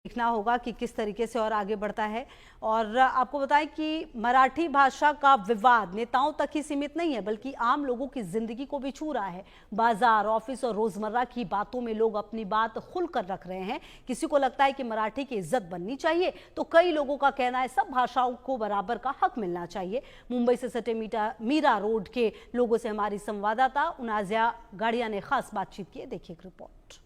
देखना होगा कि किस तरीके से और आगे बढ़ता है। और आपको बताएं कि मराठी भाषा का विवाद नेताओं तक ही सीमित नहीं है, बल्कि आम लोगों की जिंदगी को भी छू रहा है। बाजार, ऑफिस और रोजमर्रा की बातों में लोग अपनी बात खुलकर रख रहे हैं। किसी को लगता है कि मराठी की इज्जत बननी चाहिए, तो कई लोगों का कहना है सब भाषाओं को बराबर का हक मिलना चाहिए। मुंबई से सटे मीरा रोड के लोगों से हमारी संवाददाता उनाजिया गाड़िया ने खास बातचीत की। देखिए एक रिपोर्ट।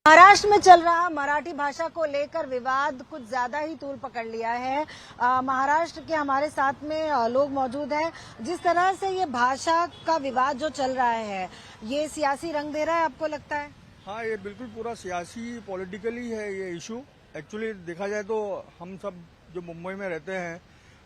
महाराष्ट्र में चल रहा मराठी भाषा को लेकर विवाद कुछ ज्यादा ही तूल पकड़ लिया है। महाराष्ट्र के हमारे साथ में लोग मौजूद हैं। जिस तरह से ये भाषा का विवाद जो चल रहा है, ये सियासी रंग दे रहा है, आपको लगता है? हाँ, ये बिल्कुल पूरा सियासी पॉलिटिकली है ये इशू। एक्चुअली देखा जाए तो हम सब जो मुंबई में रहते हैं,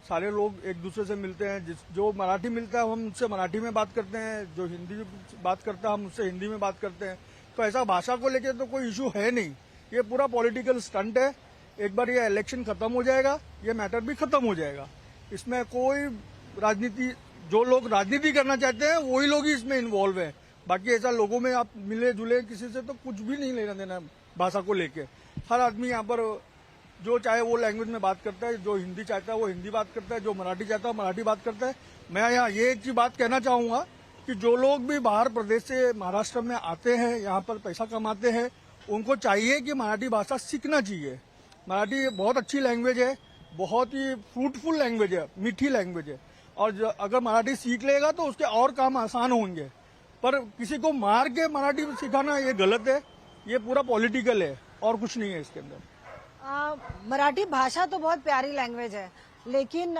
सारे लोग एक दूसरे से मिलते हैं। जो मराठी मिलता है हम उससे मराठी में बात करते हैं, जो हिंदी बात करता है हम उससे हिंदी में बात करते हैं। तो ऐसा भाषा को लेकर तो कोई इशू है नहीं। ये पूरा पॉलिटिकल स्टंट है। एक बार ये इलेक्शन खत्म हो जाएगा, ये मैटर भी खत्म हो जाएगा। इसमें कोई राजनीति, जो लोग राजनीति करना चाहते हैं वही लोग ही इसमें इन्वॉल्व है। बाकी ऐसा लोगों में आप मिले जुले किसी से तो कुछ भी नहीं लेना देना भाषा को लेके। हर आदमी यहाँ पर जो चाहे वो लैंग्वेज में बात करता है, जो हिंदी चाहता है वो हिंदी बात करता है, जो मराठी चाहता है वो मराठी बात करता है। मैं यहाँ ये एक चीज बात कहना चाहूंगा कि जो लोग भी बाहर प्रदेश से महाराष्ट्र में आते हैं, यहाँ पर पैसा कमाते हैं, उनको चाहिए कि मराठी भाषा सीखना चाहिए। मराठी बहुत अच्छी लैंग्वेज है, बहुत ही फ्रूटफुल लैंग्वेज है, मीठी लैंग्वेज है। और अगर मराठी सीख लेगा तो उसके और काम आसान होंगे। पर किसी को मार के मराठी सिखाना ये गलत है। ये पूरा पॉलिटिकल है और कुछ नहीं है इसके अंदर। मराठी भाषा तो बहुत प्यारी लैंग्वेज है, लेकिन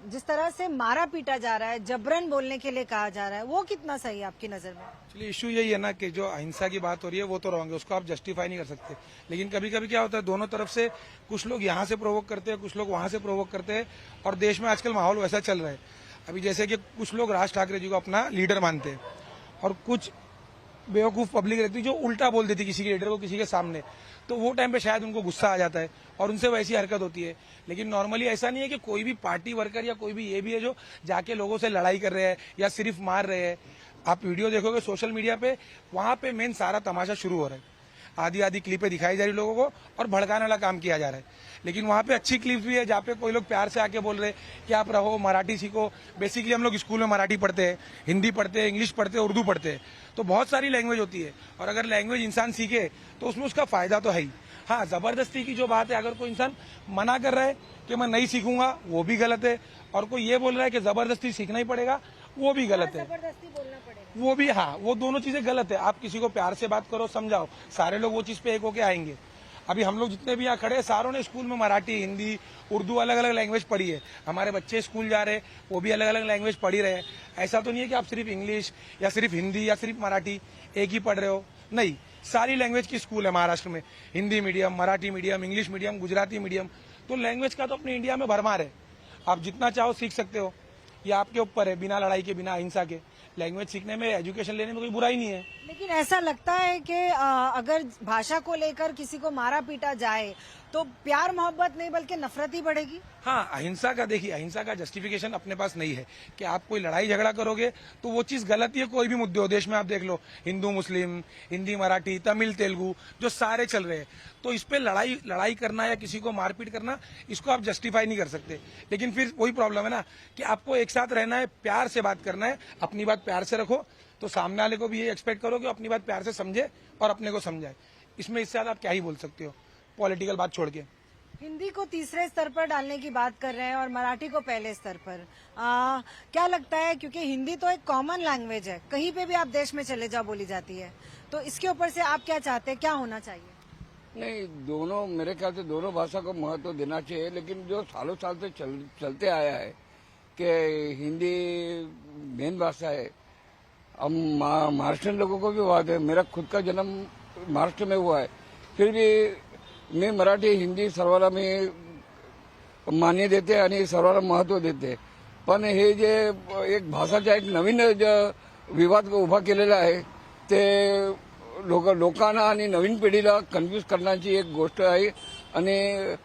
जिस तरह से मारा पीटा जा रहा है, जबरन बोलने के लिए कहा जा रहा है, वो कितना सही है आपकी नजर में? एक्चुअली इशू यही है ना कि जो अहिंसा की बात हो रही है वो तो रॉन्ग है, उसको आप जस्टिफाई नहीं कर सकते। लेकिन कभी कभी क्या होता है, दोनों तरफ से कुछ लोग यहाँ से प्रोवोक करते हैं, कुछ लोग वहां से प्रोवोक करते हैं। और देश में आजकल माहौल वैसा चल रहा है। अभी जैसे कि कुछ लोग राज ठाकरे जी को अपना लीडर मानते हैं और कुछ बेवकूफ पब्लिक रहती है जो उल्टा बोल देती किसी के लीडर को किसी के सामने, तो वो टाइम पे शायद उनको गुस्सा आ जाता है और उनसे वैसी हरकत होती है। लेकिन नॉर्मली ऐसा नहीं है कि कोई भी पार्टी वर्कर या कोई भी ये भी है जो जाके लोगों से लड़ाई कर रहे हैं या सिर्फ मार रहे हैं। आप वीडियो देखोगे सोशल मीडिया पे, वहां पे मेन सारा तमाशा शुरू हो रहा है। आधी आधी क्लिपें दिखाई जा रही लोगों को और भड़काने वाला काम किया जा रहा है। लेकिन वहां पे अच्छी क्लिप्स भी है जहाँ पे कोई लोग प्यार से आके बोल रहे हैं कि आप रहो, मराठी सीखो। बेसिकली हम लोग स्कूल में मराठी पढ़ते हैं, हिंदी पढ़ते हैं, इंग्लिश पढ़ते हैं, उर्दू पढ़ते हैं। तो बहुत सारी लैंग्वेज होती है और अगर लैंग्वेज इंसान सीखे तो उसमें उसका फायदा तो है ही। हाँ, जबरदस्ती की जो बात है, अगर कोई इंसान मना कर रहा है कि मैं नहीं सीखूंगा, वो भी गलत है। और कोई ये बोल रहा है कि जबरदस्ती सीखना ही पड़ेगा, वो भी गलत है। जबरदस्ती बोलना पड़ेगा, वो भी, हाँ, वो दोनों चीजें गलत है। आप किसी को प्यार से बात करो, समझाओ, सारे लोग वो चीज पे एक होके आएंगे। अभी हम लोग जितने भी यहाँ खड़े हैं, सारों ने स्कूल में मराठी, हिंदी, उर्दू अलग अलग लैंग्वेज पढ़ी है। हमारे बच्चे स्कूल जा रहे हैं, वो भी अलग अलग लैंग्वेज पढ़ी रहे हैं। ऐसा तो नहीं है कि आप सिर्फ इंग्लिश या सिर्फ हिंदी या सिर्फ मराठी एक ही पढ़ रहे हो। नहीं, सारी लैंग्वेज की स्कूल है महाराष्ट्र में। Hindi medium, Marathi medium, English medium, Gujarati medium. तो लैंग्वेज का तो अपने इंडिया में भरमार है। आप जितना चाहो सीख सकते हो, ये आपके ऊपर है। बिना लड़ाई के, बिना अहिंसा के लैंग्वेज सीखने में, एजुकेशन लेने में कोई बुराई नहीं है। लेकिन ऐसा लगता है कि अगर भाषा को लेकर किसी को मारा पीटा जाए तो प्यार मोहब्बत नहीं बल्कि नफरत ही बढ़ेगी। हाँ, अहिंसा का देखिए, अहिंसा का जस्टिफिकेशन अपने पास नहीं है कि आप कोई लड़ाई झगड़ा करोगे तो वो चीज गलत ही है। कोई भी मुद्दे हो देश में, आप देख लो, हिंदू मुस्लिम, हिंदी मराठी, तमिल तेलुगु, जो सारे चल रहे हैं, तो इस पे लड़ाई करना या किसी को मारपीट करना, इसको आप जस्टिफाई नहीं कर सकते। लेकिन फिर वही प्रॉब्लम है ना कि आपको एक साथ रहना है, प्यार से बात करना है, अपनी बात प्यार से रखो, तो सामने वाले को भी ये एक्सपेक्ट करो कि अपनी बात प्यार से समझे और अपने को समझाए। इसमें इससे ज्यादा आप क्या ही बोल सकते हो, पॉलिटिकल बात छोड़ के। हिंदी को तीसरे स्तर पर डालने की बात कर रहे हैं और मराठी को पहले स्तर पर। क्या लगता है, क्योंकि हिंदी तो एक कॉमन लैंग्वेज है, कहीं पे भी आप देश में चले जाओ बोली जाती है, तो इसके ऊपर से आप क्या चाहते हैं, क्या होना चाहिए? नहीं, दोनों, मेरे ख्याल से दोनों भाषा को महत्व देना चाहिए। लेकिन जो सालों साल से चलते आया है कि हिंदी मेन भाषा है। अब महाराष्ट्रियन लोगों को भी बात है, मेरा खुद का जन्म महाराष्ट्र में हुआ है, फिर भी मी मराठी हिंदी सर्वाला मी मान्य देते आणि सर्वाला महत्व देते। पण हे जे एक भाषाचा एक नवीन विवाद उभा केलेला आहे ते लोकांना आणि नवीन पिढीला कन्फ्यूज करण्याची एक गोष्ट आहे। आणि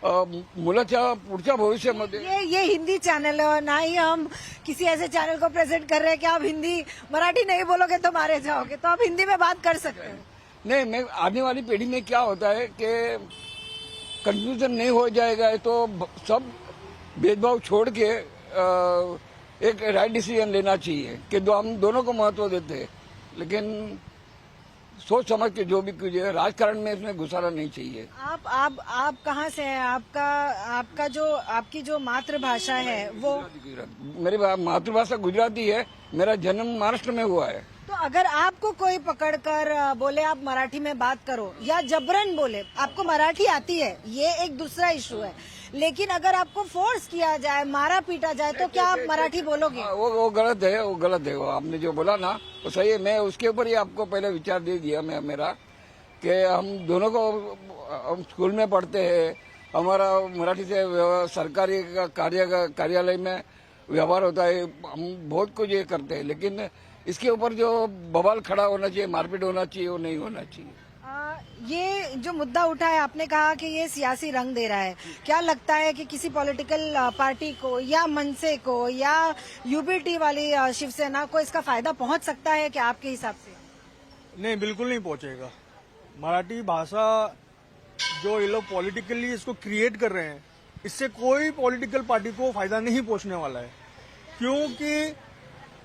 मुलाच्या पुढच्या भविष्यामध्ये ये हिंदी चैनल है और ना ही हम किसी ऐसे चैनल को प्रेजेंट कर रहे हैं कि आप हिंदी मराठी नहीं बोलोगे तो मारे जाओगे, तो आप हिंदी में बात कर सकते हैं। नहीं, मैं आने वाली पीढ़ी में क्या होता है कि कंफ्यूजन नहीं हो जाएगा तो सब भेदभाव छोड़ के एक राइट डिसीजन लेना चाहिए कि हम दोनों को महत्व देते हैं, लेकिन सोच समझ के जो भी कीजिए, राजकारण में इसमें घुसाना नहीं चाहिए। आप कहाँ से हैं? आपकी जो मातृभाषा है वो? मेरी मातृभाषा गुजराती है, मेरा जन्म महाराष्ट्र में हुआ है। तो अगर आपको कोई पकड़कर बोले आप मराठी में बात करो या जबरन बोले, आपको मराठी आती है, ये एक दूसरा इशू है, लेकिन अगर आपको फोर्स किया जाए, मारा पीटा जाए, तो क्या आप मराठी बोलोगे? वो गलत है, वो गलत है। वो आपने जो बोला ना वो सही है। मैं उसके ऊपर ही आपको पहले विचार दे दिया मेरा कि हम दोनों को, हम स्कूल में पढ़ते हैं, हमारा मराठी से सरकारी कार्यालय में व्यवहार होता है, हम बहुत कुछ ये करते हैं, लेकिन इसके ऊपर जो बवाल खड़ा होना चाहिए, मारपीट होना चाहिए, वो नहीं होना चाहिए। ये जो मुद्दा उठा है, आपने कहा कि ये सियासी रंग दे रहा है, क्या लगता है कि किसी पॉलिटिकल पार्टी को या मनसे को या यूबीटी वाली शिवसेना को इसका फायदा पहुंच सकता है क्या आपके हिसाब से? नहीं, बिल्कुल नहीं पहुंचेगा। मराठी भाषा जो ये लोग पॉलिटिकली इसको क्रिएट कर रहे हैं, इससे कोई पॉलिटिकल पार्टी को फायदा नहीं पहुंचने वाला है, क्योंकि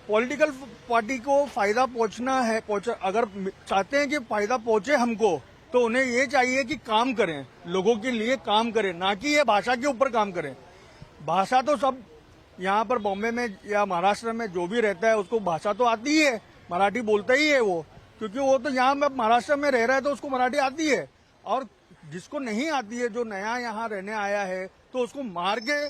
पॉलिटिकल पार्टी को फायदा पहुंचना है, अगर चाहते हैं कि फायदा पहुंचे हमको, तो उन्हें ये चाहिए कि काम करें, लोगों के लिए काम करें, ना कि ये भाषा के ऊपर काम करें। भाषा तो सब यहाँ पर बॉम्बे में या महाराष्ट्र में जो भी रहता है उसको भाषा तो आती ही है, मराठी बोलता ही है वो, क्योंकि वो तो यहाँ महाराष्ट्र में रह रहा है तो उसको मराठी आती है। और जिसको नहीं आती है, जो नया यहाँ रहने आया है, तो उसको मार के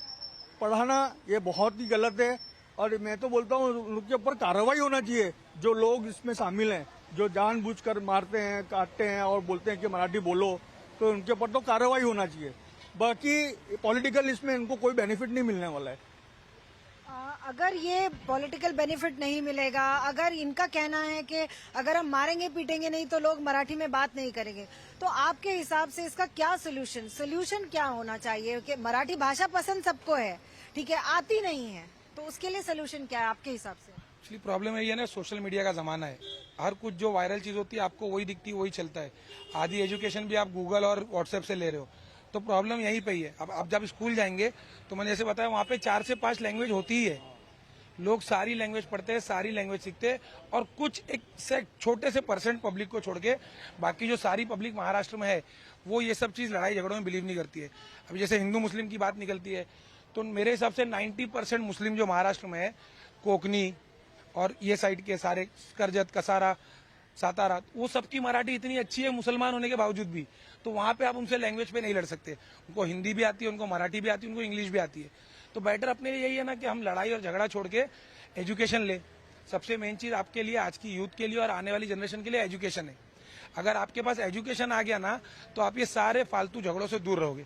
पढ़ाना ये बहुत ही गलत है। और मैं तो बोलता हूँ उनके ऊपर कार्रवाई होना चाहिए, जो लोग इसमें शामिल हैं, जो जानबूझकर मारते हैं, काटते हैं और बोलते हैं कि मराठी बोलो, तो उनके ऊपर तो कार्रवाई होना चाहिए। बाकी पॉलिटिकल इसमें इनको कोई बेनिफिट नहीं मिलने वाला है। अगर ये पॉलिटिकल बेनिफिट नहीं मिलेगा, अगर इनका कहना है कि अगर हम मारेंगे पीटेंगे नहीं तो लोग मराठी में बात नहीं करेंगे, तो आपके हिसाब से इसका क्या सोल्यूशन क्या होना चाहिए? कि मराठी भाषा पसंद सबको है, ठीक है, आती नहीं है, तो उसके लिए सोल्यूशन क्या है आपके हिसाब से? एक्चुअली प्रॉब्लम यही है ना, सोशल मीडिया का जमाना है, हर कुछ जो वायरल चीज होती है आपको वही दिखती है, वही चलता है। आधी एजुकेशन भी आप गूगल और व्हाट्सएप से ले रहे हो, तो प्रॉब्लम यहीं पे ही है। अब आप जब स्कूल जाएंगे तो मैंने जैसे बताया, वहाँ पे 4 से 5 लैंग्वेज होती ही है, लोग सारी लैंग्वेज पढ़ते हैं, सारी लैंग्वेज सीखते हैं, और कुछ एक छोटे से % पब्लिक को छोड़ के बाकी जो सारी पब्लिक महाराष्ट्र में है वो ये सब चीज लड़ाई झगड़ों में बिलीव नहीं करती है। अभी जैसे हिंदू मुस्लिम की बात निकलती है, तो मेरे हिसाब से 90% मुस्लिम जो महाराष्ट्र में है, कोकनी और ये साइड के सारे कर्जत, कसारा, सातारा, वो सबकी मराठी इतनी अच्छी है मुसलमान होने के बावजूद भी, तो वहां पे आप उनसे लैंग्वेज पे नहीं लड़ सकते। उनको हिंदी भी आती है, उनको मराठी भी आती है, उनको इंग्लिश भी आती है। तो बेटर अपने लिए यही है ना कि हम लड़ाई और झगड़ा छोड़ के एजुकेशन ले। सबसे मेन चीज आपके लिए, आज की यूथ के लिए और आने वाली जनरेशन के लिए एजुकेशन है। अगर आपके पास एजुकेशन आ गया ना, तो आप ये सारे फालतू झगड़ों से दूर रहोगे,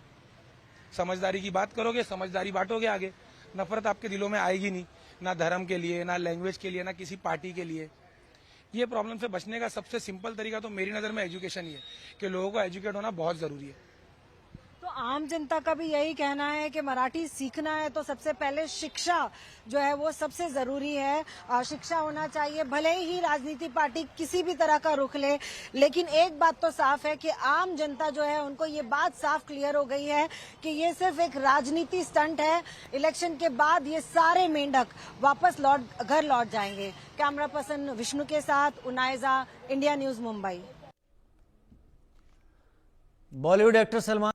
समझदारी की बात करोगे, समझदारी बांटोगे आगे, नफरत आपके दिलों में आएगी नहीं, ना धर्म के लिए, ना लैंग्वेज के लिए, ना किसी पार्टी के लिए। ये प्रॉब्लम से बचने का सबसे सिंपल तरीका तो मेरी नजर में एजुकेशन ही है, कि लोगों को एजुकेट होना बहुत जरूरी है। तो आम जनता का भी यही कहना है कि मराठी सीखना है तो सबसे पहले शिक्षा जो है वो सबसे जरूरी है। शिक्षा होना चाहिए, भले ही राजनीति पार्टी किसी भी तरह का रुख ले, लेकिन एक बात तो साफ है कि आम जनता जो है उनको ये बात साफ क्लियर हो गई है कि ये सिर्फ एक राजनीति स्टंट है। इलेक्शन के बाद ये सारे मेंढक वापस घर लौट जाएंगे। कैमरा पर्सन विष्णु के साथ Unaiza, India news, Mumbai. Bollywood actor Salman